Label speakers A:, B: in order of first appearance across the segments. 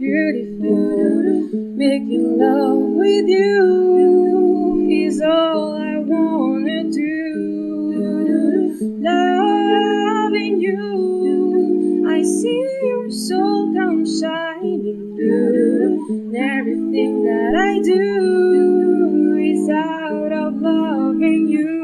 A: beautiful. Making love with you is all I wanna do. Loving you, I see your soul come shining through. And everything that I do is out of loving you.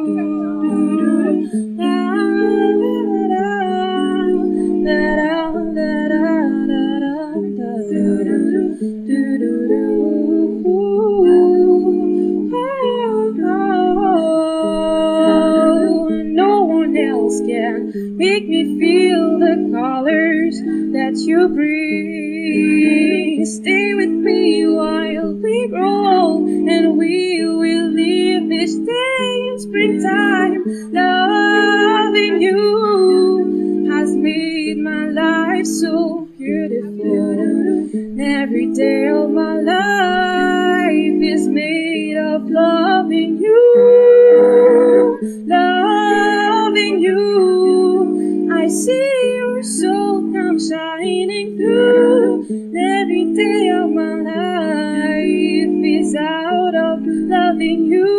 A: No one else can make me feel the colors that you bring. Stay with me while we grow old, and we will live this day in springtime. Loving you has made my life so beautiful. And every day of my life is made of loving you. Loving you, I see your soul come shining through. And every day of my life is out of loving you.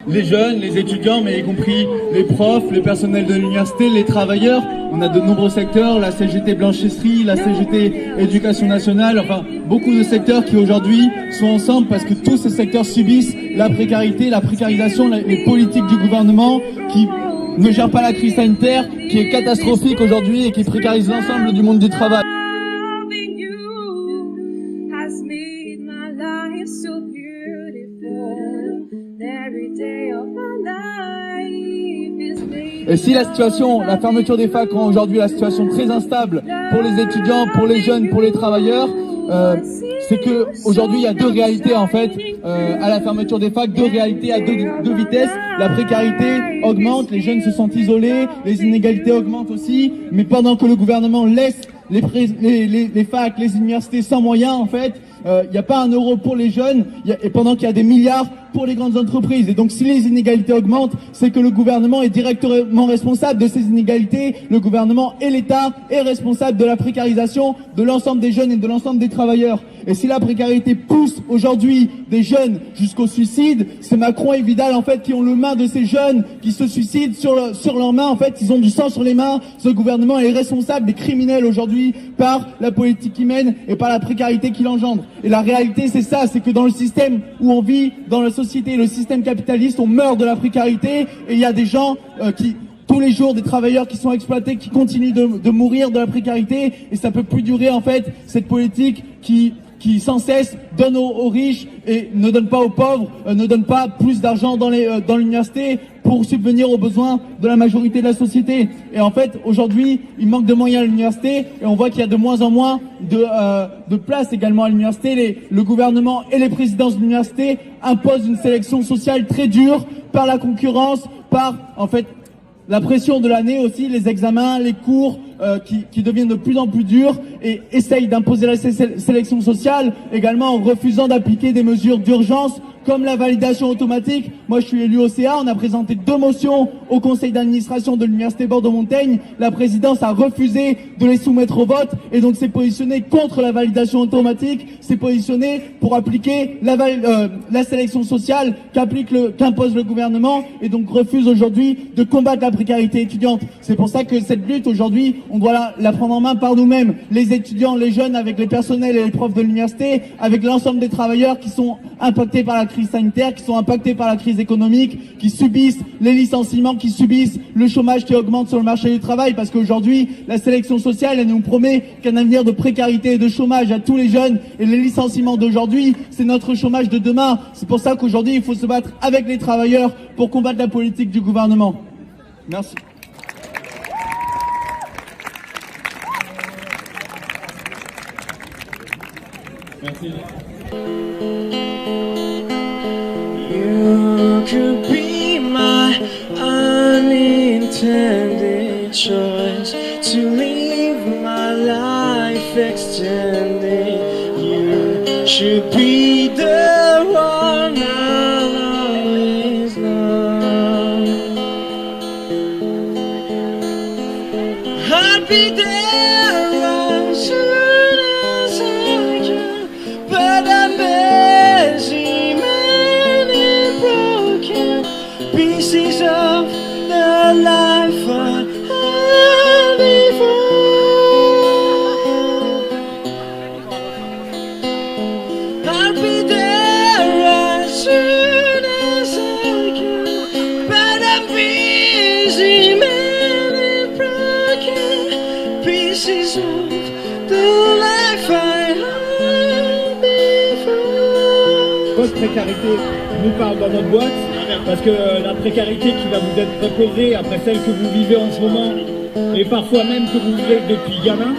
B: Les jeunes, les étudiants, mais y compris les profs, les personnels de l'université, les travailleurs. On a de nombreux secteurs, la CGT blanchisserie, la CGT éducation nationale, enfin beaucoup de secteurs qui aujourd'hui sont ensemble parce que tous ces secteurs subissent la précarité, la précarisation, les politiques du gouvernement qui ne gèrent pas la crise sanitaire, qui est catastrophique aujourd'hui et qui précarise l'ensemble du monde du travail. Et si la situation, la fermeture des facs rend aujourd'hui la situation très instable pour les étudiants, pour les jeunes, pour les travailleurs, c'est que aujourd'hui il y a deux réalités en fait à la fermeture des facs, deux réalités à deux vitesses. La précarité augmente, les jeunes se sentent isolés, les inégalités augmentent aussi, mais pendant que le gouvernement laisse les facs, les universités sans moyens en fait, il n'y a pas un euro pour les jeunes, et pendant qu'il y a des milliards pour les grandes entreprises. Et donc si les inégalités augmentent, c'est que le gouvernement est directement responsable de ces inégalités. Le gouvernement et l'État est responsable de la précarisation de l'ensemble des jeunes et de l'ensemble des travailleurs. Et si la précarité pousse aujourd'hui des jeunes jusqu'au suicide, c'est Macron et Vidal en fait qui ont le main de ces jeunes qui se suicident sur leurs mains. En fait, ils ont du sang sur les mains. Ce gouvernement est responsable des criminels aujourd'hui par la politique qu'il mène et par la précarité qu'il engendre. Et la réalité, c'est ça, c'est que dans le système où on vit, dans la société, le système capitaliste, on meurt de la précarité et il y a des gens tous les jours, des travailleurs qui sont exploités, qui continuent de mourir de la précarité, et ça peut plus durer en fait, cette politique qui sans cesse donne aux riches et ne donne pas aux pauvres, ne donne pas plus d'argent dans l'université pour subvenir aux besoins de la majorité de la société. Et en fait, aujourd'hui, il manque de moyens à l'université et on voit qu'il y a de moins en moins de place également à l'université. Le gouvernement et les présidences de l'université imposent une sélection sociale très dure par la concurrence, par en fait la pression de l'année aussi, les examens, les cours qui deviennent de plus en plus durs et essayent d'imposer la sélection sociale également en refusant d'appliquer des mesures d'urgence comme la validation automatique. Moi, je suis élu au CA, on a présenté 2 motions au conseil d'administration de l'université Bordeaux-Montaigne. La présidence a refusé de les soumettre au vote et donc s'est positionnée contre la validation automatique, s'est positionnée pour appliquer la sélection sociale qu'impose le gouvernement et donc refuse aujourd'hui de combattre la précarité étudiante. C'est pour ça que cette lutte aujourd'hui, on doit la prendre en main par nous-mêmes, les étudiants, les jeunes, avec les personnels et les profs de l'université, avec l'ensemble des travailleurs qui sont impactés par la crise sanitaire, qui sont impactés par la crise économique, qui subissent les licenciements, qui subissent le chômage qui augmente sur le marché du travail, parce qu'aujourd'hui, la sélection sociale, elle nous promet qu'un avenir de précarité et de chômage à tous les jeunes, et les licenciements d'aujourd'hui, c'est notre chômage de demain. C'est pour ça qu'aujourd'hui, il faut se battre avec les travailleurs pour combattre la politique du gouvernement. Merci. Merci.
C: You could be my unintended choice to leave my life extended. You should be the one I'll always love.
D: votre précarité nous parle dans notre boîte, parce que la précarité qui va vous être proposée après celle que vous vivez en ce moment, et parfois même que vous vivez depuis gamin,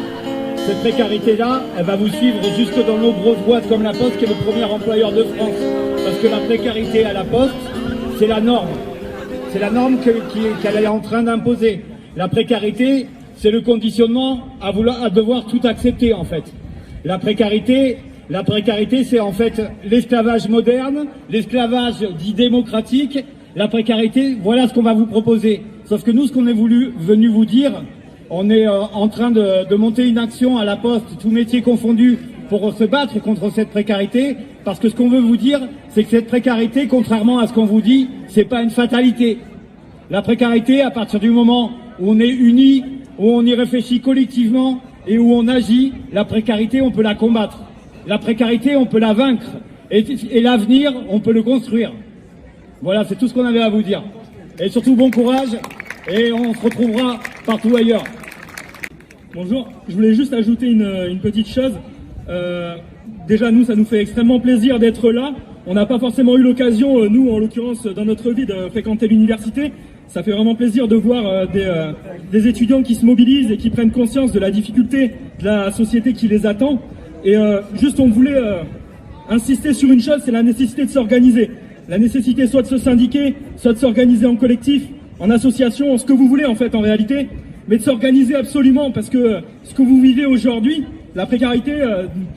D: cette précarité-là, elle va vous suivre jusque dans nos grosses boîtes comme la Poste, qui est le premier employeur de France. Parce que la précarité à la Poste, c'est la norme. C'est la norme qu'elle est en train d'imposer. La précarité, c'est le conditionnement à devoir tout accepter, en fait. La précarité, c'est en fait l'esclavage moderne, l'esclavage dit démocratique. La précarité, voilà ce qu'on va vous proposer. Sauf que nous, ce qu'on est venu vous dire, on est en train de monter une action à la Poste, tout métier confondu, pour se battre contre cette précarité, parce que ce qu'on veut vous dire, c'est que cette précarité, contrairement à ce qu'on vous dit, c'est pas une fatalité. La précarité, à partir du moment où on est unis, où on y réfléchit collectivement et où on agit, la précarité, on peut la combattre. La précarité, on peut la vaincre. Et l'avenir, on peut le construire. Voilà, c'est tout ce qu'on avait à vous dire. Et surtout, bon courage, et on se retrouvera partout ailleurs.
E: Bonjour, je voulais juste ajouter une petite chose. Déjà, nous, ça nous fait extrêmement plaisir d'être là. On n'a pas forcément eu l'occasion, nous, en l'occurrence, dans notre vie, de fréquenter l'université. Ça fait vraiment plaisir de voir des étudiants qui se mobilisent et qui prennent conscience de la difficulté de la société qui les attend. Et juste, on voulait insister sur une chose, c'est la nécessité de s'organiser. La nécessité soit de se syndiquer, soit de s'organiser en collectif, en association, en ce que vous voulez en fait en réalité, mais de s'organiser absolument, parce que ce que vous vivez aujourd'hui, la précarité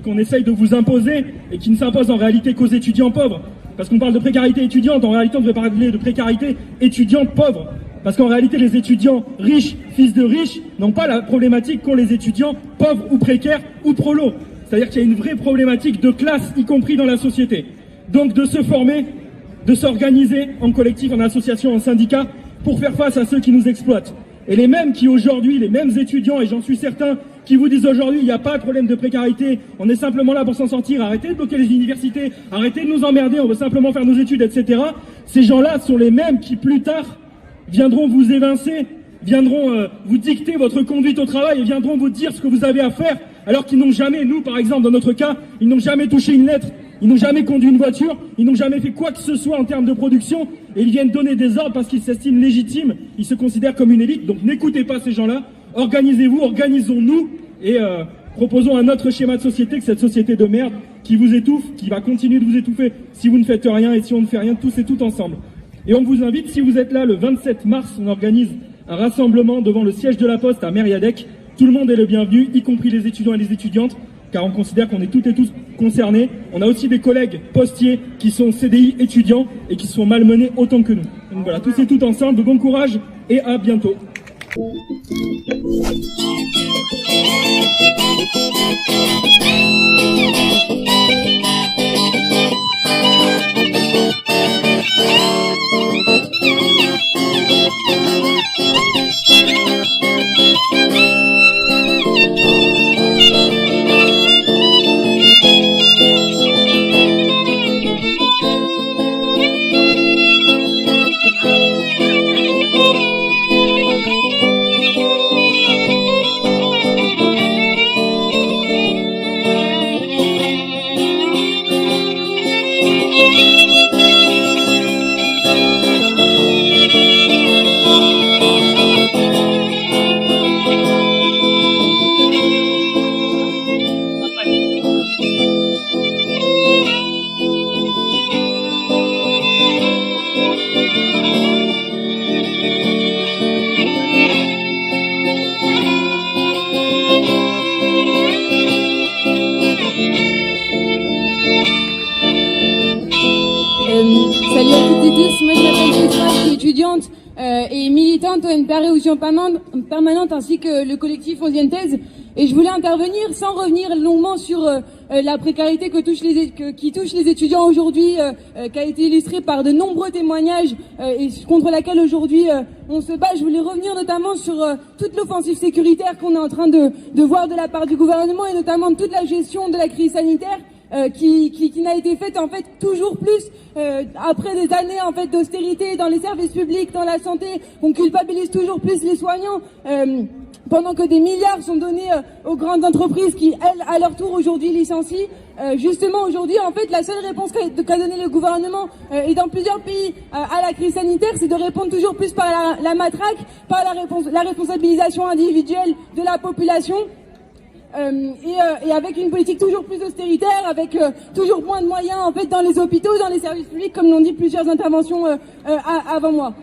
E: qu'on essaye de vous imposer et qui ne s'impose en réalité qu'aux étudiants pauvres, parce qu'on parle de précarité étudiante, en réalité on devrait parler de précarité étudiante pauvre, parce qu'en réalité les étudiants riches, fils de riches, n'ont pas la problématique qu'ont les étudiants pauvres ou précaires ou prolos. C'est-à-dire qu'il y a une vraie problématique de classe, y compris dans la société. Donc de se former, de s'organiser en collectif, en association, en syndicat, pour faire face à ceux qui nous exploitent. Et les mêmes qui aujourd'hui, les mêmes étudiants, et j'en suis certain, qui vous disent aujourd'hui il n'y a pas de problème de précarité, on est simplement là pour s'en sortir, arrêtez de bloquer les universités, arrêtez de nous emmerder, on veut simplement faire nos études, etc. Ces gens-là sont les mêmes qui plus tard viendront vous évincer, viendront vous dicter votre conduite au travail et viendront vous dire ce que vous avez à faire, alors qu'ils n'ont jamais, nous par exemple dans notre cas, ils n'ont jamais touché une lettre, ils n'ont jamais conduit une voiture, ils n'ont jamais fait quoi que ce soit en termes de production, et ils viennent donner des ordres parce qu'ils s'estiment légitimes, ils se considèrent comme une élite. Donc n'écoutez pas ces gens-là, organisez-vous, organisons-nous, et proposons un autre schéma de société que cette société de merde qui vous étouffe, qui va continuer de vous étouffer si vous ne faites rien et si on ne fait rien tous et toutes ensemble. Et on vous invite, si vous êtes là le 27 mars, on organise un rassemblement devant le siège de la Poste à Mériadec. Tout le monde est le bienvenu, y compris les étudiants et les étudiantes, car on considère qu'on est toutes et tous concernés. On a aussi des collègues postiers qui sont CDI étudiants et qui sont malmenés autant que nous. Donc voilà, tous et toutes ensemble, bon courage et à bientôt.
A: Salut à toutes et tous, moi je m'appelle Joshua, je suis étudiante et militante au NPA Réunion Permanente ainsi que le collectif 11e Thèse, et je voulais intervenir sans revenir longuement sur la précarité qui touche les étudiants aujourd'hui, qui a été illustrée par de nombreux témoignages et contre laquelle aujourd'hui on se bat. Je voulais revenir notamment sur toute l'offensive sécuritaire qu'on est en train de voir de la part du gouvernement, et notamment toute la gestion de la crise sanitaire qui n'a été faite en fait toujours plus après des années en fait d'austérité dans les services publics, dans la santé. On culpabilise toujours plus les soignants pendant que des milliards sont donnés aux grandes entreprises qui, elles, à leur tour aujourd'hui licencient. justement aujourd'hui, en fait, la seule réponse qu'a donné le gouvernement et dans plusieurs pays à la crise sanitaire, c'est de répondre toujours plus par la matraque, par la responsabilisation individuelle de la population. Et avec une politique toujours plus austéritaire, avec toujours moins de moyens en fait dans les hôpitaux, dans les services publics, comme l'ont dit plusieurs interventions avant moi.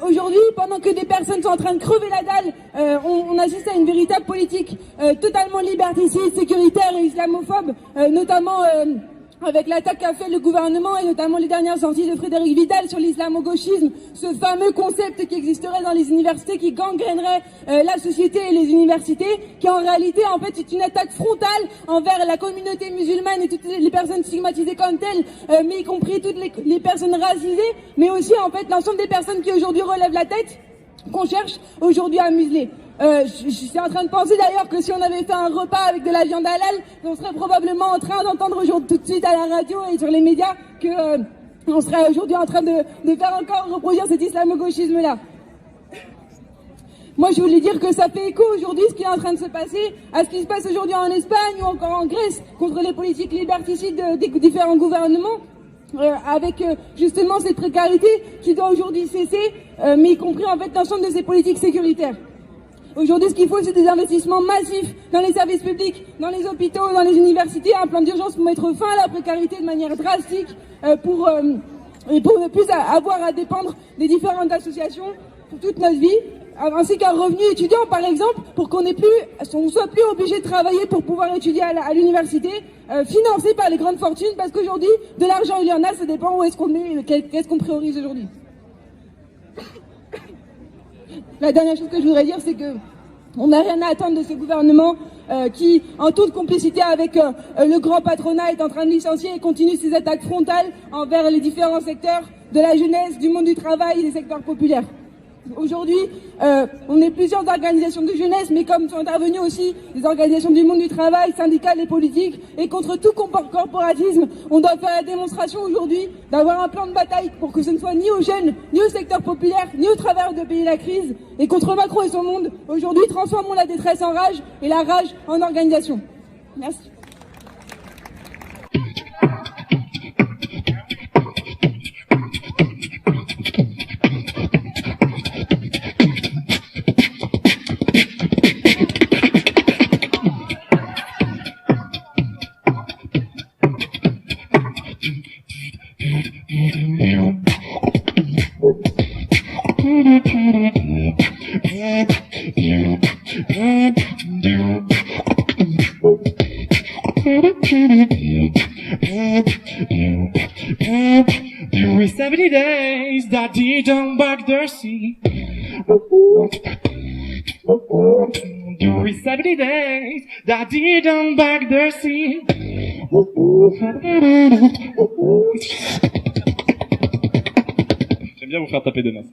A: Aujourd'hui, pendant que des personnes sont en train de crever la dalle, on assiste à une véritable politique totalement liberticide, sécuritaire et islamophobe, notamment avec l'attaque qu'a fait le gouvernement et notamment les dernières sorties de Frédérique Vidal sur l'islamo-gauchisme, ce fameux concept qui existerait dans les universités, qui gangrènerait la société et les universités, qui en réalité en fait est une attaque frontale envers la communauté musulmane et toutes les personnes stigmatisées comme telles, mais y compris toutes les personnes racisées, mais aussi en fait l'ensemble des personnes qui aujourd'hui relèvent la tête, qu'on cherche aujourd'hui à museler. Je suis en train de penser d'ailleurs que si on avait fait un repas avec de la viande halal, on serait probablement en train d'entendre aujourd'hui tout de suite à la radio et sur les médias que on serait aujourd'hui en train de faire encore reproduire cet islamo-gauchisme-là. Moi, je voulais dire que ça fait écho aujourd'hui ce qui est en train de se passer à ce qui se passe aujourd'hui en Espagne ou encore en Grèce contre les politiques liberticides des différents gouvernements. Avec justement cette précarité qui doit aujourd'hui cesser, mais y compris en fait l'ensemble de ces politiques sécuritaires. Aujourd'hui, ce qu'il faut, c'est des investissements massifs dans les services publics, dans les hôpitaux, dans les universités, un plan d'urgence pour mettre fin à la précarité de manière drastique, pour ne plus avoir à dépendre des différentes associations pour toute notre vie, ainsi qu'un revenu étudiant, par exemple, pour qu'on soit plus obligé de travailler pour pouvoir étudier à l'université, financé par les grandes fortunes, parce qu'aujourd'hui, de l'argent, il y en a, ça dépend où est-ce qu'on met, qu'est-ce qu'on priorise aujourd'hui. La dernière chose que je voudrais dire, c'est que on n'a rien à attendre de ce gouvernement qui, en toute complicité avec le grand patronat, est en train de licencier et continue ses attaques frontales envers les différents secteurs de la jeunesse, du monde du travail et des secteurs populaires. Aujourd'hui, on est plusieurs organisations de jeunesse, mais comme sont intervenues aussi des organisations du monde du travail, syndicales et politiques, et contre tout corporatisme, on doit faire la démonstration aujourd'hui d'avoir un plan de bataille pour que ce ne soit ni aux jeunes, ni au secteur populaire, ni aux travailleurs de payer la crise. Et contre Macron et son monde, aujourd'hui, transformons la détresse en rage et la rage en organisation. Merci.
C: There were 70 days that didn't back their seat. There were 70 days that didn't back their seat. J'aime bien vous faire taper des mains.